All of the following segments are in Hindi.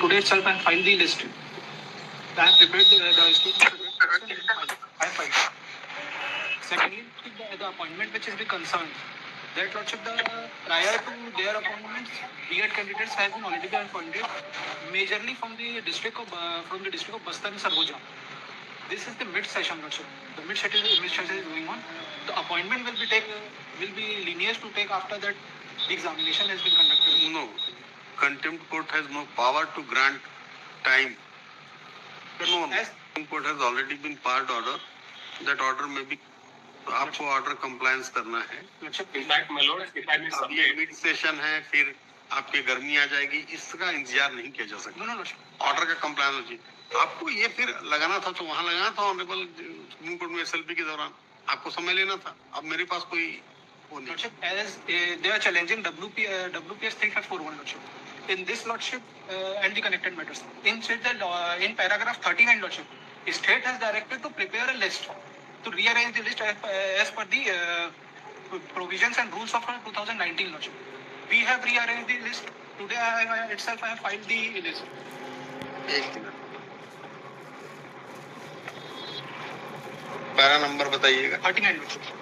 today itself I filed the list. I have prepared the statement. I filed. Secondly, the appointment which is the concern. That Lordship, prior to their appointments, B.Ed candidates have been already been appointed, majorly from the district of Bastar and Sarguja. This is the mid session, Lordship. The mid session is going on. The appointment will be lineage to take after that the examination has been conducted. No, contempt court has no power to grant time. No, contempt court has already been passed order. That order may be आपको ऑर्डर कंप्लायंस करना है. अभी मिड सेशन है, फिर आपकी गर्मी आ जाएगी, इसका इंतजार नहीं किया जा सकता. ऑर्डर का कंप्लायंस हो चाहिए. आपको ये फिर लगाना था तो वहाँ लगाना था ऑनरेबल सुप्रीम कोर्ट में एसएलपी के दौरान. आपको समय लेना था. अब मेरे पास कोई वो नहीं. As they are challenging WPS 3541 in this Lordship and the connected matters. In paragraph 39 Lordship, state has directed to prepare a list to rearrange the list as per the provisions and rules of 2019 Lordship. We have rearranged the list. Today I have filed the list. Para number बताइएगा. 39 Lordship.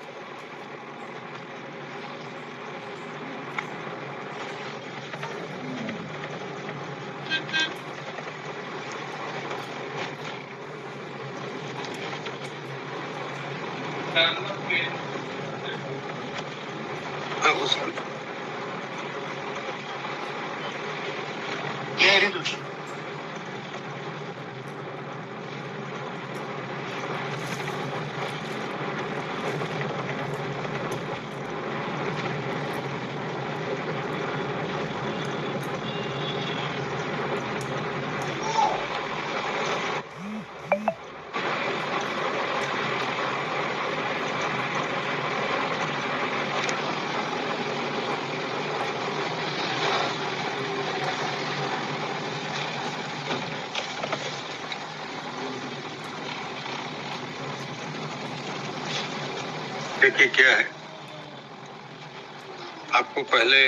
देखिए क्या है, आपको पहले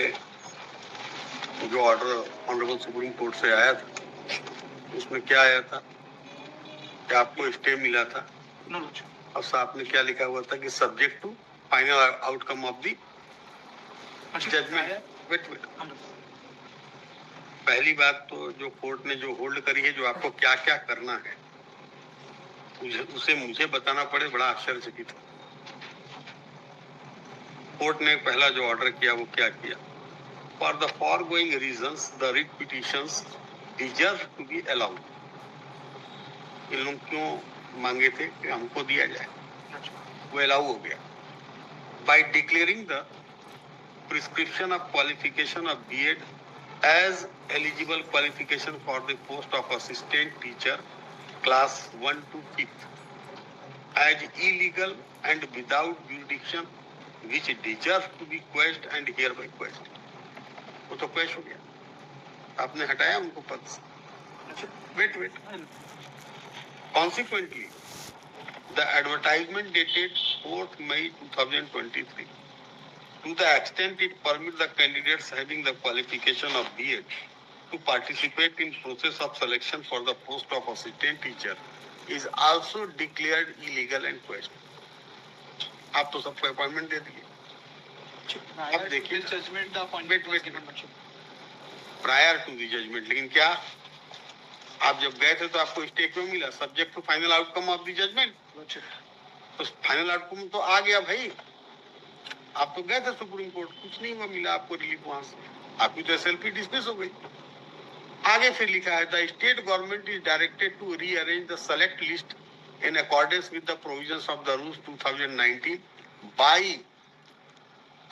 जो ऑर्डर ऑनरेबल सुप्रीम कोर्ट से आया था उसमें क्या आया था कि आपको स्टे मिला था. और साथ में क्या लिखा हुआ था कि subject to final outcome of the judgment. पहली बात तो जो कोर्ट ने जो होल्ड करी है, जो आपको क्या क्या करना है उसे मुझे बताना पड़े, बड़ा आश्चर्यचकित है. कोर्ट ने पहला जो ऑर्डर किया वो क्या किया? For the foregoing reasons the writ petitions deserve to be allowed. इन लोग क्यों मांगे थे कि हमको दिया जाए, वो अलाउ हो गया. By declaring the prescription of qualification of BEd as eligible qualification for the post of assistant teacher class 1 to 5th as illegal and without jurisdiction which deserve to be quashed and hereby quashed. वो तो क्वेश हो गया, आपने हटाया उनको पद से. Wait. Consequently, the advertisement dated 4th May 2023, to the extent it permits the candidates having the qualification of B.Ed to participate in process of selection for the post of assistant teacher, is also declared illegal and quashed. आप तो सबको अपॉइंटमेंट दे दिए. अब देखिए judgment the appointment prior to the judgment. लेकिन क्या आप जब गए थे तो आपको स्टे क्यों मिला? Subject to final outcome of the judgment. तो फाइनल आउटकम तो आ गया भाई. आप तो गए थे सुप्रीम कोर्ट, कुछ नहीं हुआ, मिला आपको रिलीफ वहां से. आपकी तो एसएलपी डिसमिस हो गई. आगे फिर लिखा है the state government is directed to rearrange the select list in accordance with the provisions of the rules 2019 by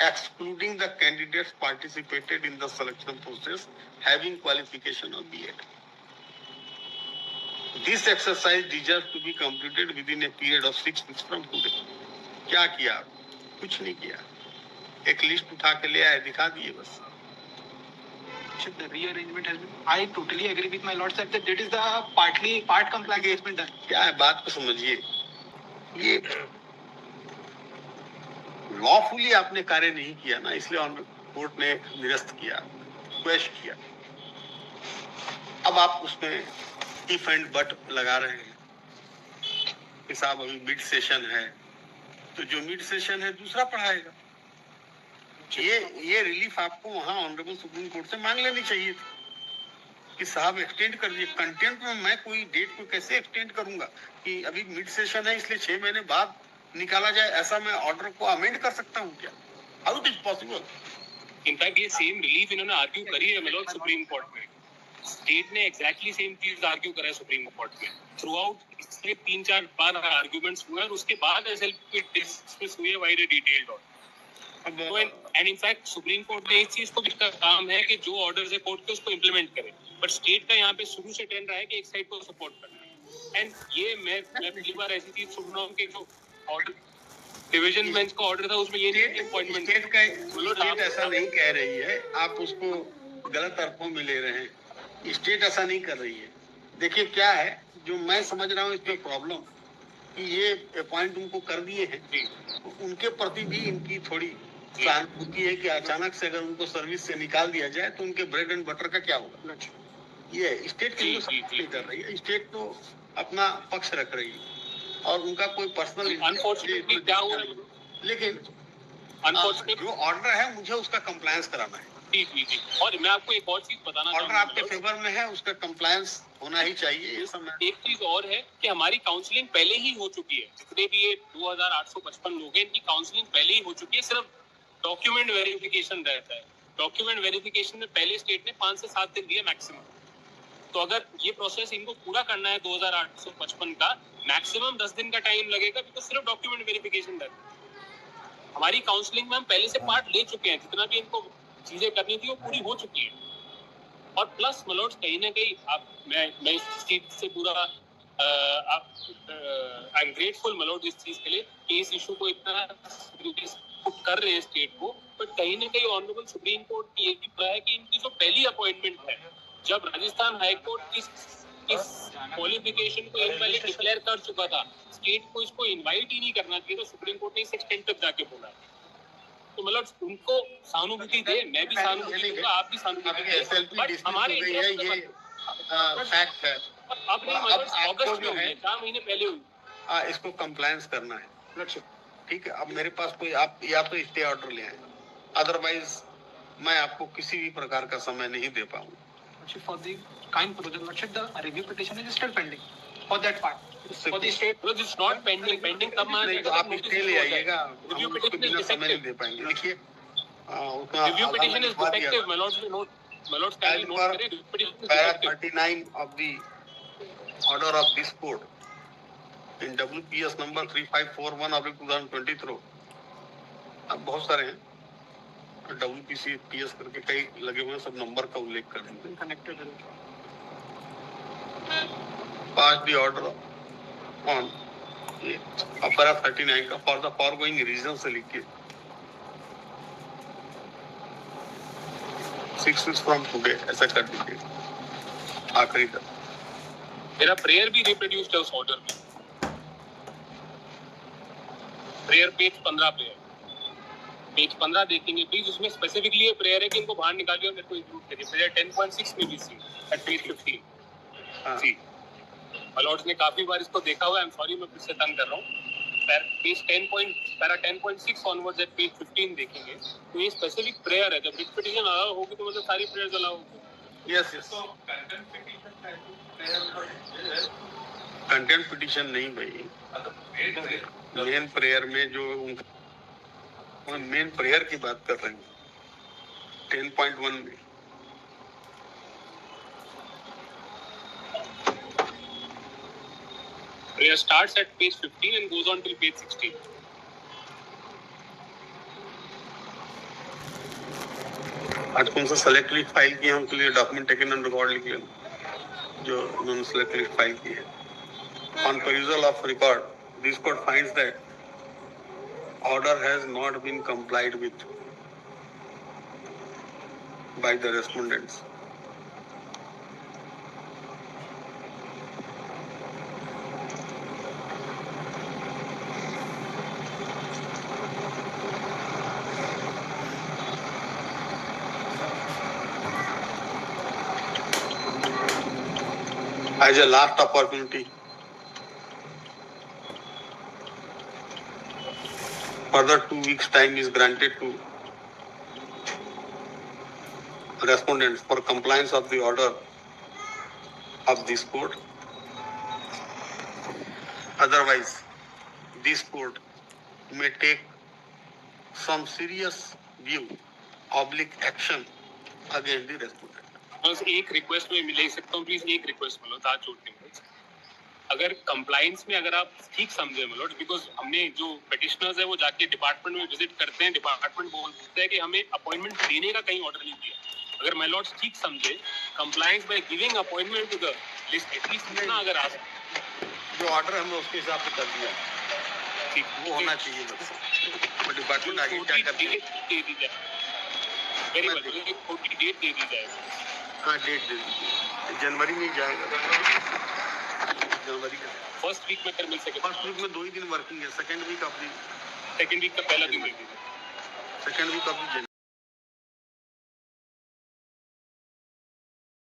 excluding the candidates participated in the selection process having qualification of B.Ed. This exercise deserves to be completed within a period of 6 weeks from today. क्या किया? कुछ नहीं किया. एक लिस्ट उठा के ले आए, दिखा दिए बस. The rearrangement has been. I totally agree with my lord sir that is the part compliance has been done. क्या है, बात को समझिए. ये लॉफुली आपने कार्य नहीं किया ना, इसलिए कोर्ट ने निरस्त किया, क्वेश्चन किया. अब अब आप उसमें इफ एंड बट लगा रहे हैं कि साहब अभी मिड सेशन है, तो जो मिड सेशन है दूसरा पढ़ाएगा। ये रिलीफ आपको वहां ऑनरेबल सुप्रीम कोर्ट से मांग लेनी चाहिए थी कि साहब एक्सटेंड कर दिए। कंटेंट में मैं कोई डेट को कैसे एक्सटेंड करूंगा कि अभी मिड सेशन है इसलिए 6 महीने बाद निकाला जाए, ऐसा मैं ऑर्डर को अमेंड कर सकता हूँ क्या? How it is possible? In fact ये सेम रिलीफ इन्होंने आर्ग्यू करी है मतलब सुप्रीम कोर्ट में। स्टेट ने एग्जैक्टली सेम चीज आर्ग्यू करा है सुप्रीम कोर्ट में। थ्रू आउट इससे 3-4 बार आर्ग्यूमेंट्स हुए और उसके बाद एसएलपी डिस्कस हुई है wide detailed order. And in fact supreme court ने इस चीज को भी इसका काम है कि जो ऑर्डर्स है कोर्ट के उसको इंप्लीमेंट करे। बट स्टेट का यहाँ पे शुरू से ट्रेंड रहा है कि एक साइड को सपोर्ट करना। एंड ये मैं पहली बार ऐसी चीज सुन रहा हूँ कि जो ऑर्डर डिवीजन बेंच का ऑर्डर था उसमें ये अपॉइंटमेंट स्टेट का स्टेट ऐसा नहीं कह रही है, आप उसको गलत अर्थों में ले रहे हैं। स्टेट ऐसा नहीं कर रही है। देखिए क्या है जो मैं समझ रहा हूँ इसमें प्रॉब्लम कि ये अपॉइंट उनको कर दिए हैं, तो उनके प्रति भी इनकी थोड़ी सहानुभूति है कि अचानक से अगर उनको सर्विस से निकाल दिया जाए तो उनके ब्रेड एंड बटर का क्या होगा। ये स्टेट की सपोर्ट नहीं कर रही है, स्टेट तो अपना पक्ष रख रही है और उनका कोई पर्सनल अनफॉर्चुनेटली क्या हुआ, लेकिन अनफॉर्चुनेटली जो ऑर्डर है मुझे उसका कंप्लायंस कराना है। जी। और मैं आपको एक और चीज बताना ऑर्डर आपके फेवर में है, उसका कंप्लायंस होना ही चाहिए। ये सब एक चीज और है कि हमारी काउंसलिंग पहले ही हो चुकी है। जितने भी ये 2855 लोग हैं इनकी काउंसलिंग पहले ही हो चुकी है। सिर्फ डॉक्यूमेंट वेरिफिकेशन रहता है। डॉक्यूमेंट वेरिफिकेशन में पहले स्टेट ने 5 से 7 दिन दिया मैक्सिमम। तो अगर ये प्रोसेस इनको पूरा करना है 2855 का, मैक्सिमम 10 दिन का टाइम लगेगा बिकॉज सिर्फ डॉक्यूमेंट वेरिफिकेशन रहता है। हमारी काउंसलिंग में हम पहले से पार्ट ले चुके हैं। जितना भी इनको चीजें करनी थी वो पूरी हो चुकी है। और प्लस मलोड्स कहीं ना कहीं आप मैं इस चीज से पूरा आई एम ग्रेटफुल मलोड इस चीज के लिए कि इस इशू को इतना पुट कर रहे हैं स्टेट को। बट कहीं ना कहीं ऑनरेबल सुप्रीम कोर्ट की ये भी पता है कि इनकी जो पहली अपॉइंटमेंट है, जब राजस्थान हाई कोर्ट इस क्वालिफिकेशन को इनवैलिड डिक्लेयर कर चुका था, स्टेट को इसको इनवाइट ही नहीं करना चाहिए। तो सुप्रीम कोर्ट ने इस एक्सटेंट तक जाके बोला। तो मतलब उनको सहानुभूति दे, मैं भी सहानुभूति दूंगा, आप भी सहानुभूति दें। बट हमारे इंटरेस्ट ये फैक्ट है। अब नहीं मतलब अगस्त में हुई है, 4 महीने पहले हुई। इसको कंप्लायंस करना है, ठीक है। अब मेरे पास कोई आप या तो स्टे ऑर्डर ले आए, अदरवाइज मैं आपको किसी भी प्रकार का समय नहीं दे पाऊंगा। For the kind project, the review petition is still pending for that part. For the state, because it's not pending तब माना नहीं, तो आप स्टे ले आइएगा, रिव्यू हम उसको पिटीशन बिना इज समय नहीं डिफेक्टिव। दे पाएंगे। देखिए review petition is defective. Milords can note करें review petition is para defective. 39 of the order of this court in WPS number 3541/2023, अब बहुत सारे हैं WPC PS करके कई लगे हुए हैं, सब नंबर का उल्लेख कर देंगे। connected. Pass the order on para 39 का फॉर द फॉरगोइंग रीजन से लिखिए 6 weeks from today, ऐसा कर दीजिए आखिरी तक। मेरा प्रेयर भी रिप्रोड्यूस्ड है उस ऑर्डर में। प्रेयर पेज 15 पे है। पेज 15 देखेंगे प्लीज, उसमें स्पेसिफिकली ये प्रेयर है कि इनको बाहर निकालिए और मेरे को इंक्लूड करिए। प्रेयर 10.6 में भी सी एट पेज 15 जी। मलॉर्ड्स ने काफी बार इसको देखा हुआ है। आई एम सॉरी मैं फिर से तंग कर रहा हूँ। पेज 10.6 ऑनवर्ड्स एट पेज 15 देखेंगे तो ये स्पेसिफिक प्रेयर है। जब रिट पिटीशन अलाउ होगी तो मतलब सारी प्रेयर्स अलाउ होगी। यस कंटेंट पिटीशन नहीं भाई, मेन प्रेयर में जो मेन प्रेयर की बात कर रहे हैं 10.1 में। Prayer starts at page 15 and goes on till page 16. आज कौन सा सेलेक्ट लिस्ट फाइल की है उनके लिए डॉक्यूमेंट टेकन एंड रिकॉर्ड लिख लेना जो उन्होंने सेलेक्ट लिस्ट फाइल की है। On perusal of record, this court finds that order has not been complied with by the respondents. as a last opportunity. Further 2 weeks time is granted to respondents for compliance of the order of this court. Otherwise, this court may take some serious view, action against the respondent. बस एक रिक्वेस्ट में ले सकता हूँ, प्लीज एक रिक्वेस्ट मनोज, हाथ जोड़ के मनोज, अगर कंप्लायंस में अगर आप ठीक समझे मनोज, बिकॉज हमने जो पेटिशनर्स है वो जाके डिपार्टमेंट में विजिट करते हैं, डिपार्टमेंट बोलता है कि हमें अपॉइंटमेंट देने का कहीं ऑर्डर नहीं दिया. अगर माय लॉर्ड्स ठीक समझे, compliance by giving appointment to the list at least इतना अगर आ जो ऑर्डर हमने उसके हिसाब से कर दिया, ठीक वो होना चाहिए. बस डिपार्टमेंट आगे क्या करती है, दे दी जाए, वेरी वेल, एक डेट दे दी जाए. हाँ डेट दे दीजिए, जनवरी में ही जाएगा. जनवरी का फर्स्ट वीक में कर मिल सके. फर्स्ट वीक में 2 ही दिन वर्किंग है. Second week of the second week का पहला दिन दे दीजिए. Second week of the